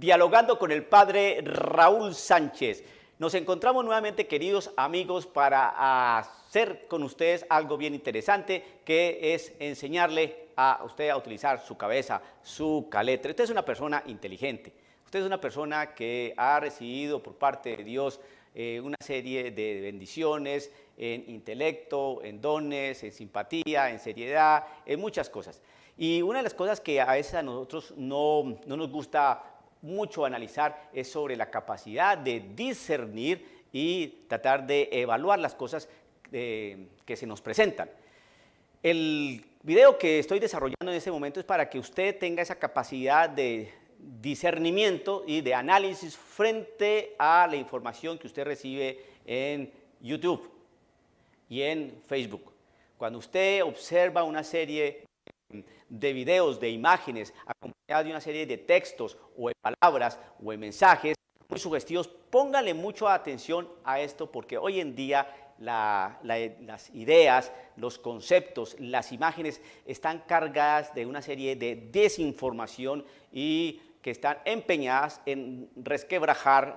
dialogando con el padre Raúl Sánchez. Nos encontramos nuevamente, queridos amigos, para hacer con ustedes algo bien interesante, que es enseñarle a usted a utilizar su cabeza, su caletre. Usted es una persona inteligente, usted es una persona que ha recibido por parte de Dios una serie de bendiciones en intelecto, en dones, en simpatía, en seriedad, en muchas cosas. Y una de las cosas que a veces a nosotros no nos gusta mucho analizar es sobre la capacidad de discernir y tratar de evaluar las cosas que se nos presentan. El video que estoy desarrollando en este momento es para que usted tenga esa capacidad de discernimiento y de análisis frente a la información que usted recibe en YouTube y en Facebook. Cuando usted observa una serie de videos, de imágenes, acompañadas de una serie de textos o de palabras o de mensajes muy sugestivos, póngale mucha atención a esto, porque hoy en día las ideas, los conceptos, las imágenes están cargadas de una serie de desinformación y que están empeñadas en resquebrajar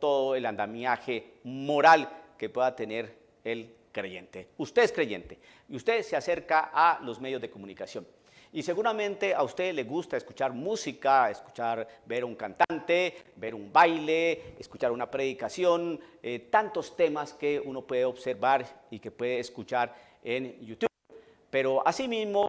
todo el andamiaje moral que pueda tener el creyente. Usted es creyente y usted se acerca a los medios de comunicación. Y seguramente a usted le gusta escuchar música, ver un cantante, ver un baile, escuchar una predicación, tantos temas que uno puede observar y que puede escuchar en YouTube. Pero asimismo,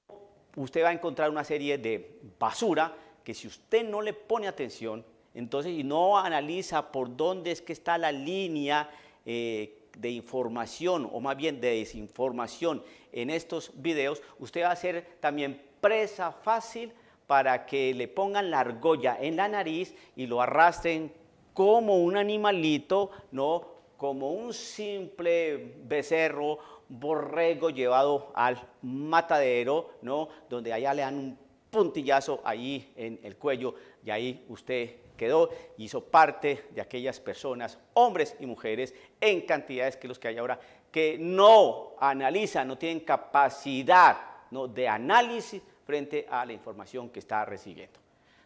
usted va a encontrar una serie de basura que si usted no le pone atención, entonces y no analiza por dónde es que está la línea de información o más bien de desinformación en estos videos, usted va a ser también presa fácil para que le pongan la argolla en la nariz y lo arrastren como un animalito, ¿no? Como un simple becerro, borrego llevado al matadero, ¿no? Donde allá le dan un puntillazo ahí en el cuello y ahí usted quedó, hizo parte de aquellas personas, hombres y mujeres, en cantidades que los que hay ahora, que no analizan, no tienen capacidad de análisis frente a la información que está recibiendo.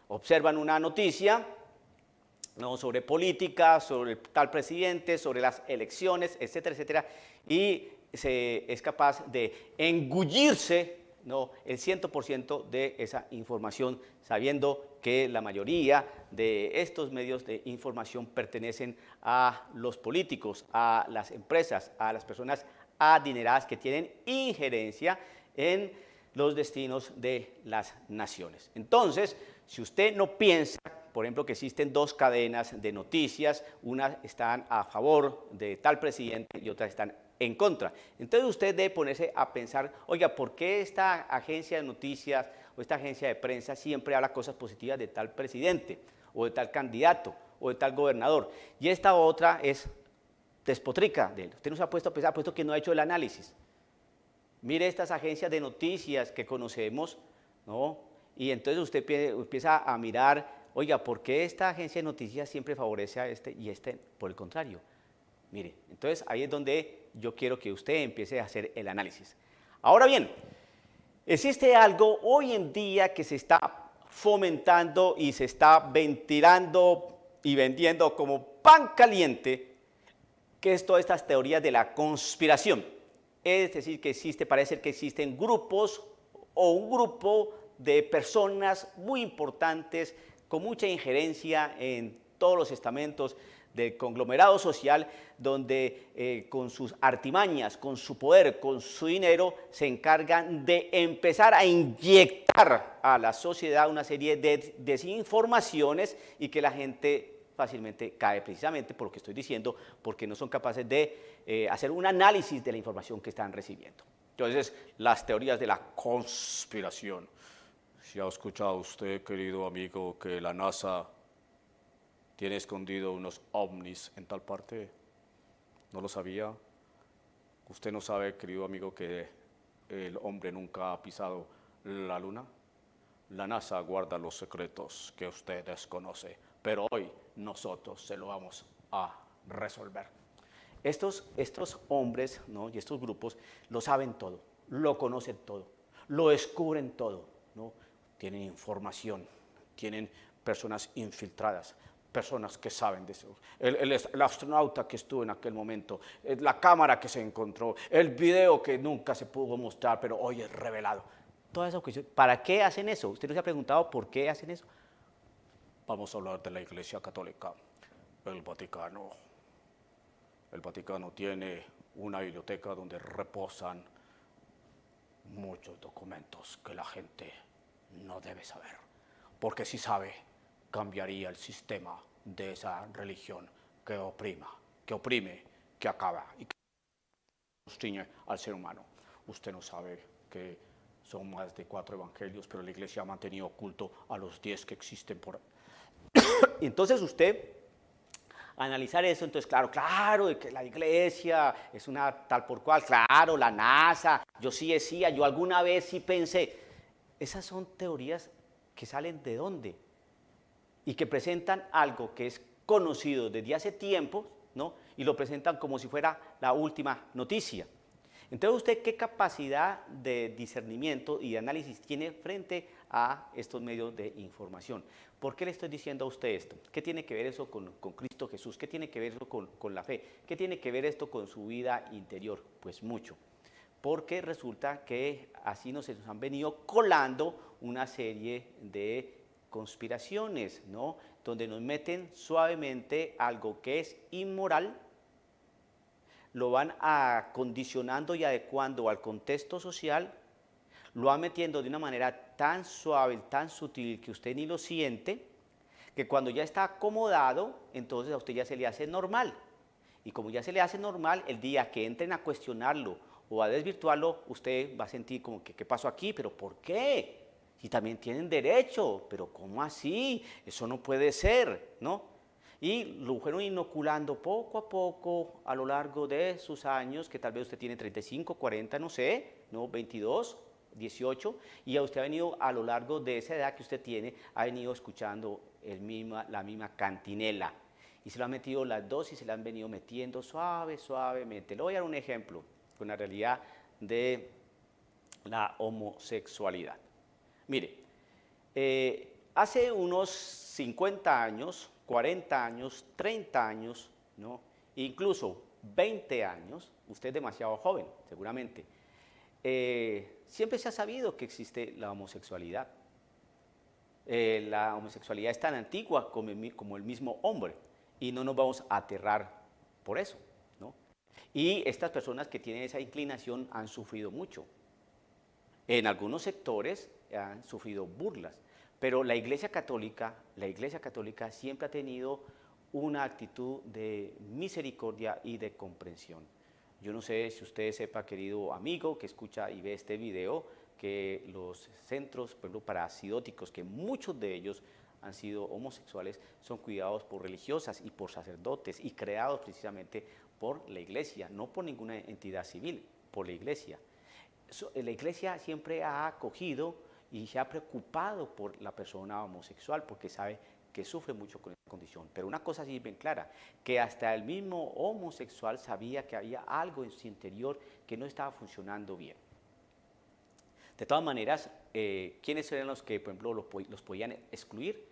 Observan una noticia sobre política, sobre tal presidente, sobre las elecciones, etcétera, etcétera, y es capaz de engullirse el 100% de esa información, sabiendo que la mayoría de estos medios de información pertenecen a los políticos, a las empresas, a las personas adineradas que tienen injerencia en los destinos de las naciones. Entonces, si usted no piensa, por ejemplo, que existen dos cadenas de noticias, unas están a favor de tal presidente y otras están en contra. Entonces usted debe ponerse a pensar, oiga, ¿por qué esta agencia de noticias o esta agencia de prensa siempre habla cosas positivas de tal presidente o de tal candidato o de tal gobernador? Y esta otra es despotrica de él. Usted no se ha puesto a pensar, puesto que no ha hecho el análisis. Mire estas agencias de noticias que conocemos, ¿no? Y entonces usted empieza a mirar, oiga, ¿por qué esta agencia de noticias siempre favorece a este y este por el contrario? Mire, entonces ahí es donde yo quiero que usted empiece a hacer el análisis. Ahora bien, existe algo hoy en día que se está fomentando y se está ventilando y vendiendo como pan caliente, que es todas estas teorías de la conspiración. Es decir, que parece ser que existen grupos o un grupo de personas muy importantes con mucha injerencia en todos los estamentos del conglomerado social, donde con sus artimañas, con su poder, con su dinero, se encargan de empezar a inyectar a la sociedad una serie de desinformaciones y que la gente fácilmente cae precisamente por lo que estoy diciendo, porque no son capaces de hacer un análisis de la información que están recibiendo. Entonces, las teorías de la conspiración. ¿Si ha escuchado usted, querido amigo, que la NASA tiene escondido unos ovnis en tal parte? ¿No lo sabía? ¿Usted no sabe, querido amigo, que el hombre nunca ha pisado la luna? La NASA guarda los secretos que usted desconoce, pero hoy nosotros se lo vamos a resolver. Estos hombres, ¿no? Y estos grupos lo saben todo, lo conocen todo, lo descubren todo, ¿no? Tienen información, tienen personas infiltradas, personas que saben de eso. El astronauta que estuvo en aquel momento, la cámara que se encontró, el video que nunca se pudo mostrar, pero hoy es revelado. Toda esa cuestión. ¿Para qué hacen eso? ¿Usted no se ha preguntado por qué hacen eso? Vamos a hablar de la Iglesia Católica, el Vaticano. El Vaticano tiene una biblioteca donde reposan muchos documentos que la gente no debe saber, porque si sabe, cambiaría el sistema de esa religión que oprime, que acaba y que constriñe al ser humano. Usted no sabe que son más de 4 evangelios, pero la Iglesia ha mantenido oculto a los 10 que existen por ahí. Y entonces usted, analizar eso, entonces claro, de que la iglesia es una tal por cual, claro, la NASA, yo sí decía, yo alguna vez sí pensé, esas son teorías que salen de dónde y que presentan algo que es conocido desde hace tiempo, ¿no? Y lo presentan como si fuera la última noticia. Entonces, ¿usted qué capacidad de discernimiento y de análisis tiene frente a estos medios de información? ¿Por qué le estoy diciendo a usted esto? ¿Qué tiene que ver eso con Cristo Jesús? ¿Qué tiene que ver eso con la fe? ¿Qué tiene que ver esto con su vida interior? Pues mucho. Porque resulta que así nos han venido colando una serie de conspiraciones, ¿no? Donde nos meten suavemente algo que es inmoral, lo van acondicionando y adecuando al contexto social, lo van metiendo de una manera tan suave, tan sutil, que usted ni lo siente, que cuando ya está acomodado, entonces a usted ya se le hace normal. Y como ya se le hace normal, el día que entren a cuestionarlo o a desvirtuarlo, usted va a sentir como que, ¿qué pasó aquí? ¿Pero por qué? Si también tienen derecho, pero ¿cómo así? Eso no puede ser, ¿no? Y lo fueron inoculando poco a poco a lo largo de sus años, que tal vez usted tiene 35, 40, no sé, ¿no? 22, 18, y a usted ha venido a lo largo de esa edad que usted tiene, ha venido escuchando la misma cantinela. Y se lo han metido las dosis, se la han venido metiendo suavemente. Le voy a dar un ejemplo con la realidad de la homosexualidad. Mire, hace unos 50 años, 40 años, 30 años, ¿no? Incluso 20 años, usted es demasiado joven, seguramente, siempre se ha sabido que existe la homosexualidad. La homosexualidad es tan antigua como el mismo hombre y no nos vamos a aterrar por eso, ¿no? Y estas personas que tienen esa inclinación han sufrido mucho. En algunos sectores han sufrido burlas, pero la Iglesia Católica siempre ha tenido una actitud de misericordia y de comprensión. Yo no sé si usted sepa, querido amigo que escucha y ve este video, que los centros, por ejemplo, parasidóticos, que muchos de ellos han sido homosexuales, son cuidados por religiosas y por sacerdotes y creados precisamente por la Iglesia, no por ninguna entidad civil, por la Iglesia. La Iglesia siempre ha acogido y se ha preocupado por la persona homosexual porque sabe que sufre mucho con esa condición. Pero una cosa sí es bien clara, que hasta el mismo homosexual sabía que había algo en su interior que no estaba funcionando bien. De todas maneras, ¿quiénes eran los que, por ejemplo, los podían excluir?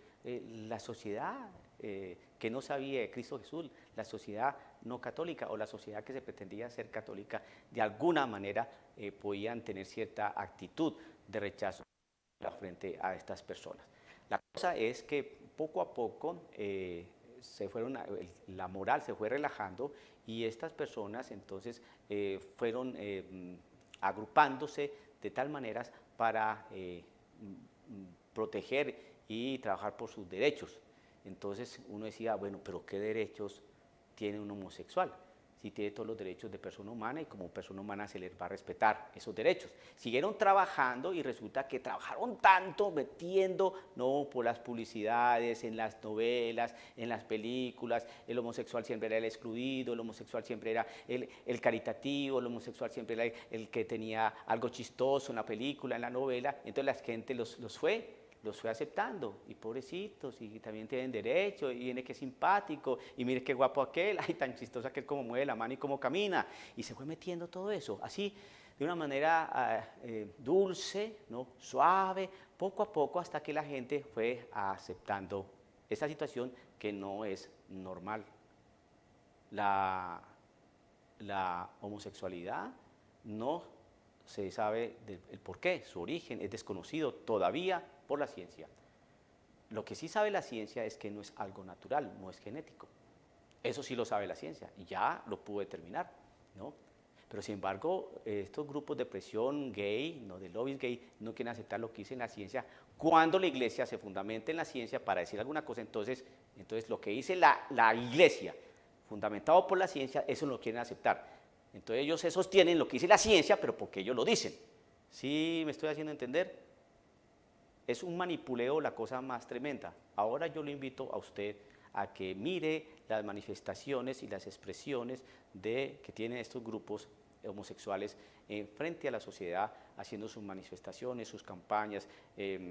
La sociedad que no sabía de Cristo Jesús, la sociedad no católica o la sociedad que se pretendía ser católica, de alguna manera podían tener cierta actitud de rechazo frente a estas personas. La cosa es que poco a poco la moral se fue relajando y estas personas entonces fueron agrupándose de tal manera para proteger y trabajar por sus derechos. Entonces uno decía, bueno, pero ¿qué derechos tiene un homosexual? Si tiene todos los derechos de persona humana y como persona humana se les va a respetar esos derechos. Siguieron trabajando y resulta que trabajaron tanto metiendo, no, por las publicidades, en las novelas, en las películas, el homosexual siempre era el excluido, el homosexual siempre era el caritativo, el homosexual siempre era el que tenía algo chistoso en la película, en la novela, entonces la gente los fue aceptando, y pobrecitos, y también tienen derecho, y viene que simpático, y mire qué guapo aquel, ay, tan chistoso aquel como mueve la mano y cómo camina, y se fue metiendo todo eso, así de una manera dulce, ¿no? Suave, poco a poco, hasta que la gente fue aceptando esta situación que no es normal. La homosexualidad no se sabe el por qué, su origen es desconocido todavía por la ciencia. Lo que sí sabe la ciencia es que no es algo natural, no es genético. Eso sí lo sabe la ciencia y ya lo pudo determinar, ¿no? Pero sin embargo, estos grupos de presión gay, ¿no? De lobbies gay, no quieren aceptar lo que dice la ciencia. Cuando la iglesia se fundamenta en la ciencia para decir alguna cosa, entonces lo que dice la iglesia, fundamentado por la ciencia, eso no lo quieren aceptar. Entonces ellos se sostienen lo que dice la ciencia, pero porque ellos lo dicen. ¿Sí me estoy haciendo entender? Es un manipuleo la cosa más tremenda. Ahora yo lo invito a usted a que mire las manifestaciones y las expresiones que tienen estos grupos homosexuales frente a la sociedad, haciendo sus manifestaciones, sus campañas,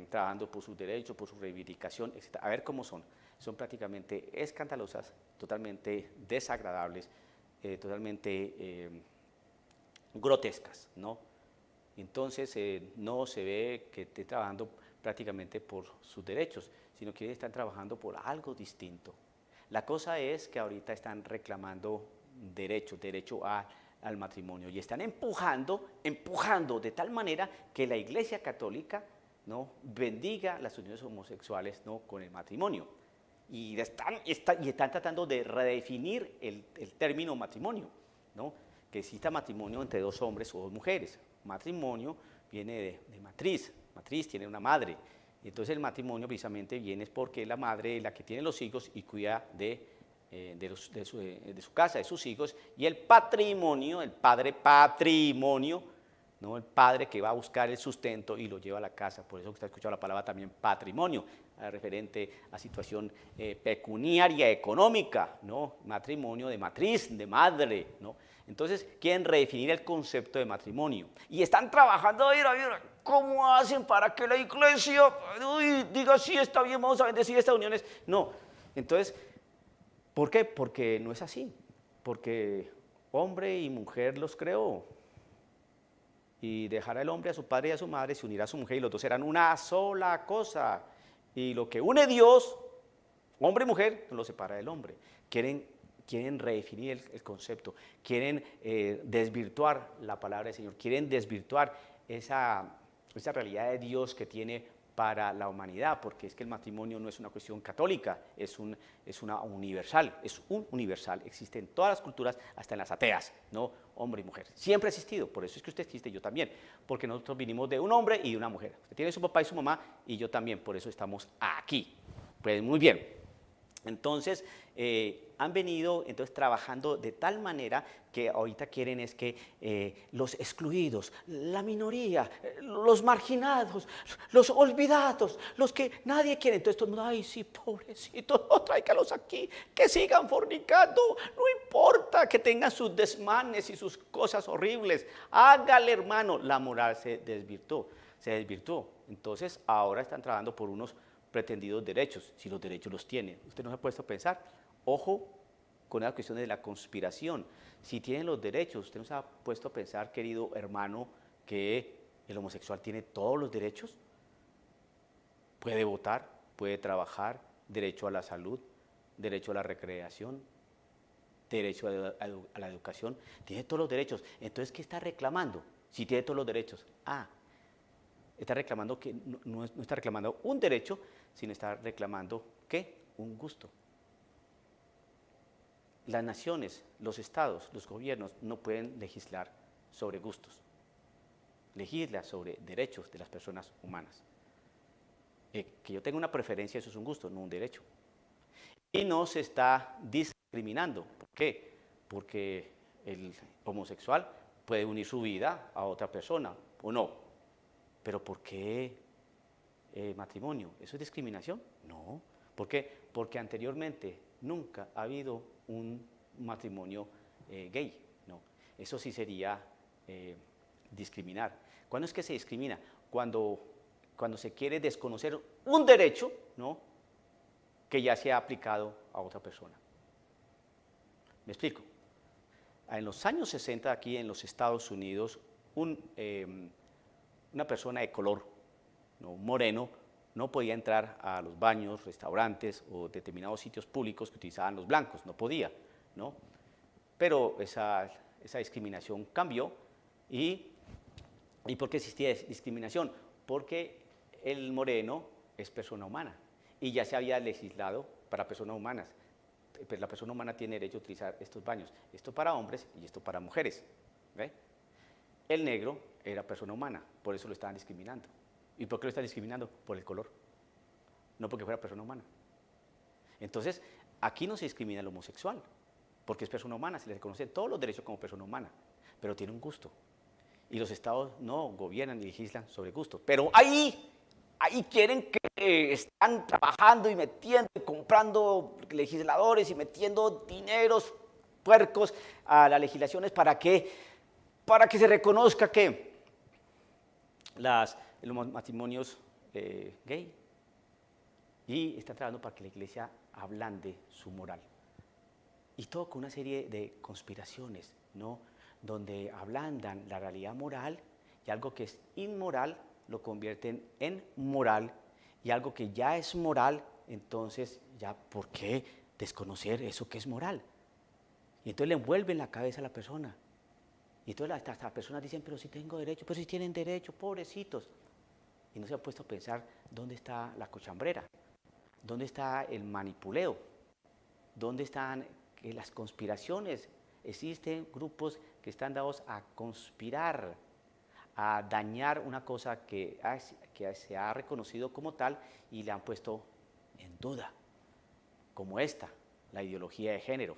trabajando por sus derechos, por su reivindicación, etc. A ver cómo son. Son prácticamente escandalosas, totalmente desagradables, totalmente grotescas, ¿no? Entonces no se ve que esté trabajando prácticamente por sus derechos, sino que están trabajando por algo distinto. La cosa es que ahorita están reclamando derecho al matrimonio, y están empujando de tal manera que la Iglesia Católica, ¿no? bendiga las uniones homosexuales, ¿no? con el matrimonio. Y están tratando de redefinir el término matrimonio, ¿no? Que exista matrimonio entre dos hombres o dos mujeres. Matrimonio viene de matriz tiene una madre, y entonces el matrimonio precisamente viene porque la madre es la que tiene los hijos y cuida de su casa, de sus hijos, y el patrimonio, el padre patrimonio, ¿no? El padre que va a buscar el sustento y lo lleva a la casa. Por eso usted ha escuchado la palabra también patrimonio, referente a situación pecuniaria, económica, ¿no? Matrimonio de matriz, de madre, ¿no? Entonces quieren redefinir el concepto de matrimonio y están trabajando a ver cómo hacen para que la iglesia diga sí, está bien, vamos a bendecir estas uniones. No, entonces, ¿por qué? Porque no es así, porque hombre y mujer los creó, y dejará el hombre a su padre y a su madre, se unirá a su mujer y los dos serán una sola cosa. Y lo que une Dios, hombre y mujer, no lo separa del hombre. Quieren redefinir el concepto, quieren desvirtuar la palabra del Señor, quieren desvirtuar esa realidad de Dios que tiene para la humanidad, porque es que el matrimonio no es una cuestión católica, es una universal, existe en todas las culturas, hasta en las ateas, ¿no? Hombre y mujer, siempre ha existido, por eso es que usted existe y yo también, porque nosotros vinimos de un hombre y de una mujer, usted tiene su papá y su mamá y yo también, por eso estamos aquí. Pues muy bien, entonces han venido trabajando de tal manera que ahorita quieren es que los excluidos, la minoría, los marginados, los olvidados, los que nadie quiere, entonces todo el mundo, ay sí, pobrecitos, no, tráigalos aquí, que sigan fornicando, no importa que tengan sus desmanes y sus cosas horribles, hágale hermano, la moral se desvirtuó, entonces ahora están trabajando por unos pretendidos derechos, si los derechos los tienen. Usted no se ha puesto a pensar, ojo con la cuestión de la conspiración, si tienen los derechos, usted no se ha puesto a pensar, querido hermano, que el homosexual tiene todos los derechos, puede votar, puede trabajar, derecho a la salud, derecho a la recreación, derecho a la educación, tiene todos los derechos. Entonces, ¿qué está reclamando? Si tiene todos los derechos, está reclamando que no está reclamando un derecho, sino está reclamando, ¿qué? Un gusto. Las naciones, los estados, los gobiernos no pueden legislar sobre gustos, legisla sobre derechos de las personas humanas. Que yo tenga una preferencia, eso es un gusto, no un derecho. Y no se está discriminando. ¿Por qué? Porque el homosexual puede unir su vida a otra persona, o no. ¿Pero por qué matrimonio? ¿Eso es discriminación? No. ¿Por qué? Porque anteriormente nunca ha habido un matrimonio gay. No. Eso sí sería discriminar. ¿Cuándo es que se discrimina? Cuando se quiere desconocer un derecho, ¿no? que ya se ha aplicado a otra persona. ¿Me explico? En los años 60 aquí en los Estados Unidos, una persona de color, ¿no? Un moreno, no podía entrar a los baños, restaurantes o determinados sitios públicos que utilizaban los blancos, no podía, ¿no? Pero esa discriminación cambió. ¿Y por qué existía discriminación? Porque el moreno es persona humana y ya se había legislado para personas humanas. Pues la persona humana tiene derecho a utilizar estos baños, esto para hombres y esto para mujeres. ¿Ve? El negro era persona humana, por eso lo estaban discriminando. ¿Y por qué lo están discriminando? Por el color, no porque fuera persona humana. Entonces, aquí no se discrimina al homosexual, porque es persona humana, se le reconocen todos los derechos como persona humana, pero tiene un gusto. Y los estados no gobiernan y legislan sobre gustos. Pero ahí quieren que están trabajando y metiendo, y comprando legisladores y metiendo dineros puercos a las legislaciones para que se reconozca que los matrimonios gay. Y están trabajando para que la iglesia ablande su moral. Y todo con una serie de conspiraciones, ¿no? Donde ablandan la realidad moral y algo que es inmoral lo convierten en moral, y algo que ya es moral, entonces ya, ¿por qué desconocer eso que es moral? Y entonces le envuelven la cabeza a la persona. Y entonces las personas dicen, pero si tengo derecho, pero si tienen derecho, pobrecitos. Y no se han puesto a pensar dónde está la cochambrera, dónde está el manipuleo, dónde están las conspiraciones. Existen grupos que están dados a conspirar, a dañar una cosa que se ha reconocido como tal y le han puesto en duda, como esta, la ideología de género,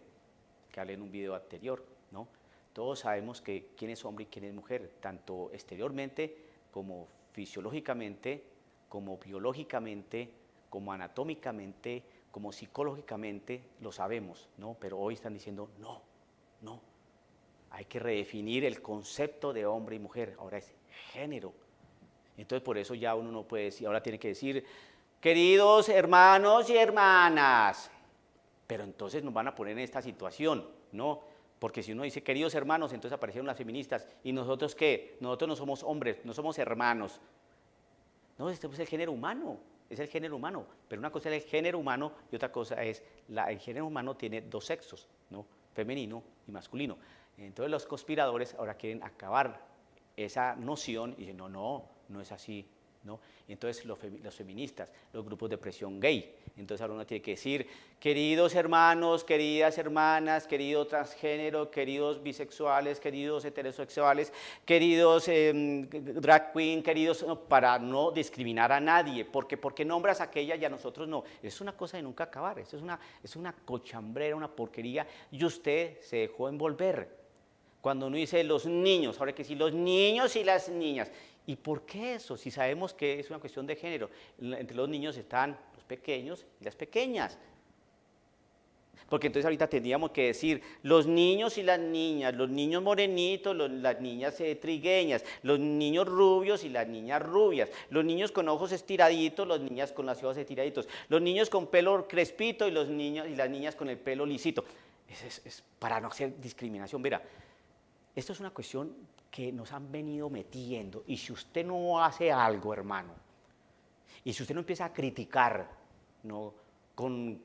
que hablé en un video anterior, ¿no? Todos sabemos que quién es hombre y quién es mujer, tanto exteriormente como fisiológicamente, como biológicamente, como anatómicamente, como psicológicamente, lo sabemos, ¿no? Pero hoy están diciendo, no, hay que redefinir el concepto de hombre y mujer, ahora es género. Entonces por eso ya uno no puede decir, ahora tiene que decir, queridos hermanos y hermanas, pero entonces nos van a poner en esta situación, ¿no? Porque si uno dice, queridos hermanos, entonces aparecieron las feministas, ¿y nosotros qué? Nosotros no somos hombres, no somos hermanos. No, este es el género humano, es el género humano, pero una cosa es el género humano y otra cosa es, el género humano tiene dos sexos, ¿no? Femenino y masculino. Entonces los conspiradores ahora quieren acabar esa noción y dicen, no es así, ¿no? Entonces los feministas, los grupos de presión gay, entonces ahora uno tiene que decir, queridos hermanos, queridas hermanas, querido transgénero, queridos bisexuales, queridos heterosexuales, queridos drag queen, queridos, no, para no discriminar a nadie, porque nombras a aquella y a nosotros no. Es una cosa de nunca acabar, eso es una cochambrera, una porquería, y usted se dejó envolver. Cuando uno dice los niños, ahora hay que decir los niños y las niñas. ¿Y por qué eso? Si sabemos que es una cuestión de género. Entre los niños están los pequeños y las pequeñas. Porque entonces ahorita tendríamos que decir los niños y las niñas, los niños morenitos, las niñas trigueñas, los niños rubios y las niñas rubias, los niños con ojos estiraditos, las niñas con los ojos estiraditos, los niños con pelo crespito y los niños y las niñas con el pelo lisito. Es para no hacer discriminación. Mira, esto es una cuestión que nos han venido metiendo, y si usted no hace algo, hermano, y si usted no empieza a criticar, ¿no? ¿Con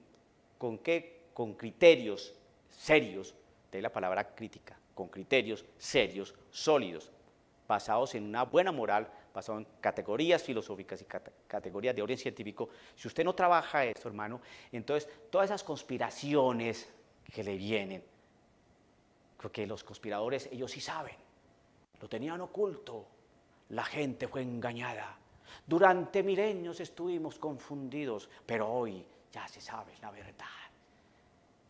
qué? Con criterios serios, de la palabra crítica, con criterios serios, sólidos, basados en una buena moral, basados en categorías filosóficas y categorías de orden científico. Si usted no trabaja esto, hermano, entonces todas esas conspiraciones que le vienen, porque los conspiradores, ellos sí saben, lo tenían oculto, la gente fue engañada, durante milenios estuvimos confundidos, pero hoy ya se sabe la verdad.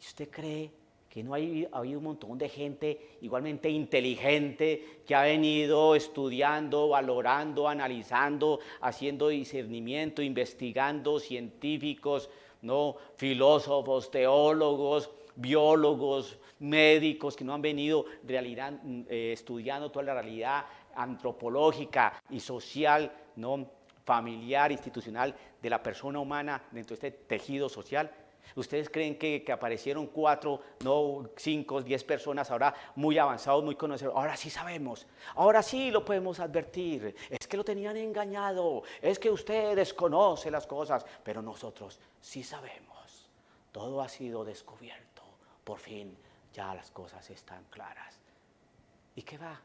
¿Y usted cree que no ha habido un montón de gente igualmente inteligente que ha venido estudiando, valorando, analizando, haciendo discernimiento, investigando, científicos, ¿no? Filósofos, teólogos, biólogos, médicos que no han venido estudiando toda la realidad antropológica y social, ¿no? Familiar, institucional de la persona humana dentro de este tejido social? ¿Ustedes creen que aparecieron 4, no 5, 10 personas ahora muy avanzados, muy conocedores? Ahora sí sabemos, ahora sí lo podemos advertir. Es que lo tenían engañado, es que usted desconoce las cosas, pero nosotros sí sabemos. Todo ha sido descubierto. Por fin ya las cosas están claras. ¿Y qué va?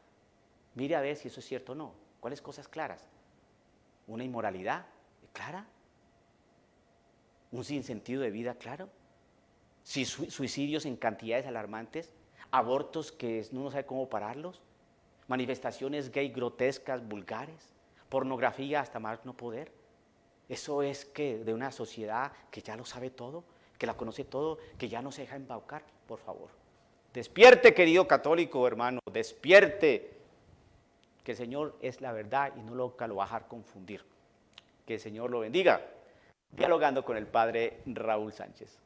Mire a ver si eso es cierto o no. ¿Cuáles cosas claras? ¿Una inmoralidad clara? ¿Un sinsentido de vida claro? ¿Suicidios en cantidades alarmantes? ¿Abortos que uno no sabe cómo pararlos? ¿Manifestaciones gay grotescas, vulgares? ¿Pornografía hasta más no poder? ¿Eso es que de una sociedad que ya lo sabe todo, que la conoce todo, que ya no se deja embaucar? Por favor, despierte, querido católico hermano, despierte, que el Señor es la verdad y nunca lo va a dejar confundir. Que el Señor lo bendiga. Dialogando con el padre Raúl Sánchez.